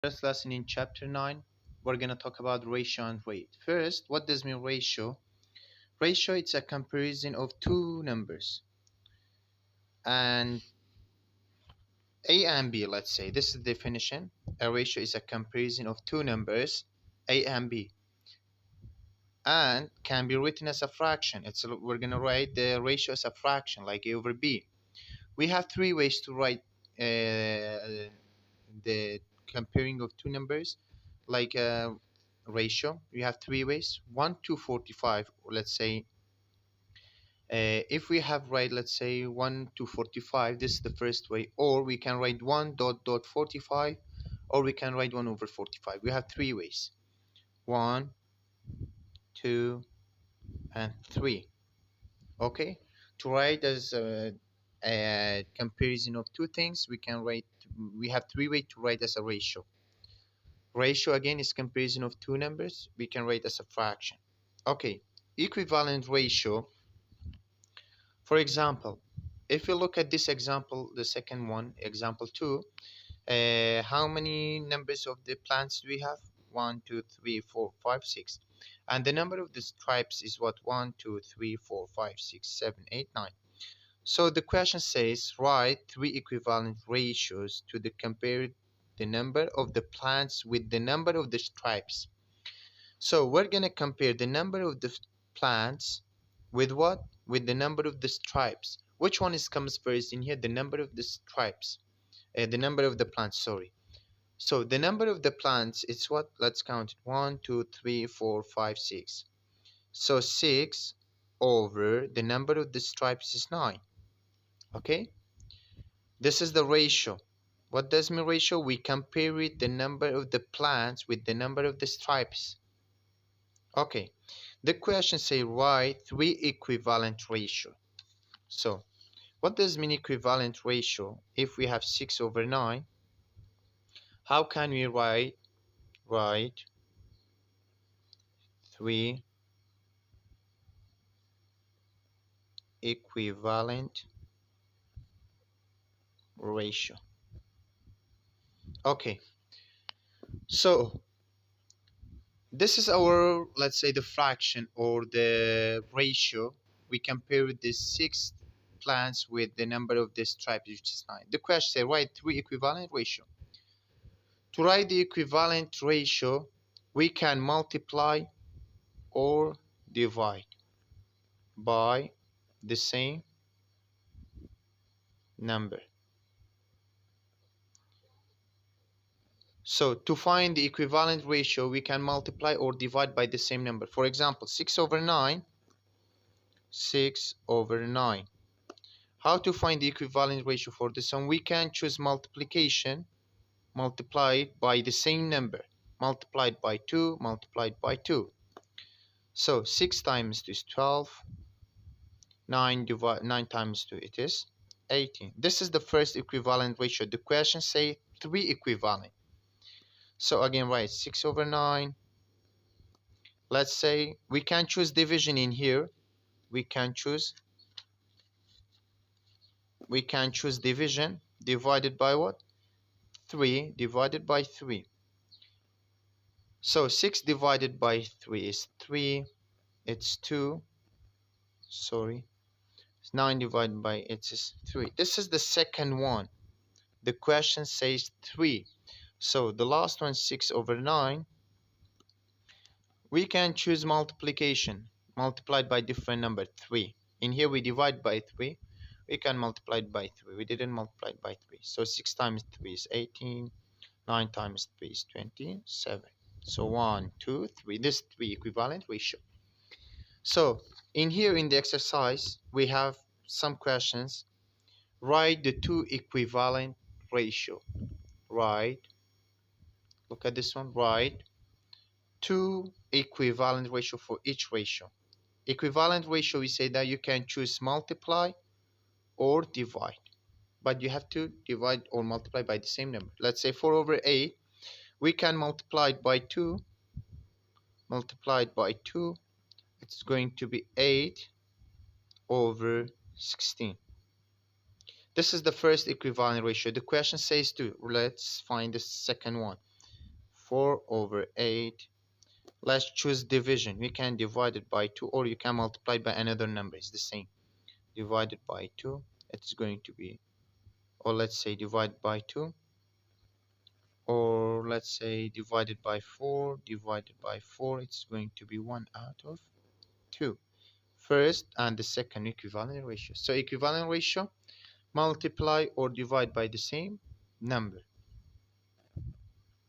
First lesson in chapter 9, we're going to talk about ratio and rate. First, what does mean ratio? Ratio it's a comparison of two numbers. And A and B, let's say, this is the definition. A ratio is a comparison of two numbers, A and B, and can be written as a fraction. We're going to write the ratio as a fraction, like A over B. We have three ways to write the comparing of two numbers, like a ratio. We have three ways: 1 to 45. Let's say if we have write, let's say 1 to 45, this is the first way. Or we can write 1 dot 45, or we can write 1 over 45. We have three ways: 1, 2, and 3. Okay, to write as a comparison of two things, we have three ways to write as a ratio. Ratio again is comparison of two numbers. We can write as a fraction. Okay, equivalent ratio. For example, if you look at this example, the second one, example 2, how many numbers of the plants do we have? 1, 2, 3, 4, 5, 6. And the number of the stripes is what? 1, 2, 3, 4, 5, 6, 7, 8, 9. So the question says, write three equivalent ratios to compare the number of the plants with the number of the stripes. So we're going to compare the number of the plants with what? With the number of the stripes. Which one comes first in here? The number of the stripes. The number of the plants, sorry. So the number of the plants is what? Let's count it. 1, 2, 3, 4, 5, 6. So 6 over the number of the stripes is 9. Okay? This is the ratio. What does mean ratio? We compare it the number of the plants with the number of the stripes. Okay, the question say write three equivalent ratio. So what does mean equivalent ratio? If we have 6 over 9, how can we write three equivalent ratio? Okay, so this is our, let's say, the fraction or the ratio. We compare the 6 plants with the number of the stripes, which is 9. The question says write three equivalent ratio. To write the equivalent ratio, we can multiply or divide by the same number. So to find the equivalent ratio, we can multiply or divide by the same number. For example, 6 over 9. How to find the equivalent ratio for this one? We can choose multiplication, multiplied by the same number, multiplied by 2, multiplied by 2. So 6 times 2 is 12. 9 times 2, it is 18. This is the first equivalent ratio. The question say three equivalent. So again, write 6 over 9. Let's say we can choose division in here. We can choose division divided by what? 3 divided by 3. So 6 divided by 3 is 3. It's 2. Sorry. 9 divided by it is 3. This is the second one. The question says 3. So the last one, 6 over 9. We can choose multiplication, multiplied by different number, 3. In here we divide by 3. We can multiply it by 3. We didn't multiply it by 3. So 6 times 3 is 18. 9 times 3 is 27. So 1, 2, 3. This 3 equivalent ratio. So in here in the exercise, we have some questions. Write the two equivalent ratio. Look at this one. Write two equivalent ratio for each ratio. Equivalent ratio, we say that you can choose multiply or divide, but you have to divide or multiply by the same number. Let's say 4 over 8, we can multiply it by 2. Multiplied by 2, it's going to be 8 over 16. This is the first equivalent ratio. The question says 2. Let's find the second one. 4 over 8. Let's choose division. We can divide it by 2, or you can multiply by another number. It's the same. Divided by 2, it's going to be, or let's say divided by 2, or let's say divided by 4, divided by 4, it's going to be 1 out of 2. First and the second equivalent ratio. So equivalent ratio, multiply or divide by the same number.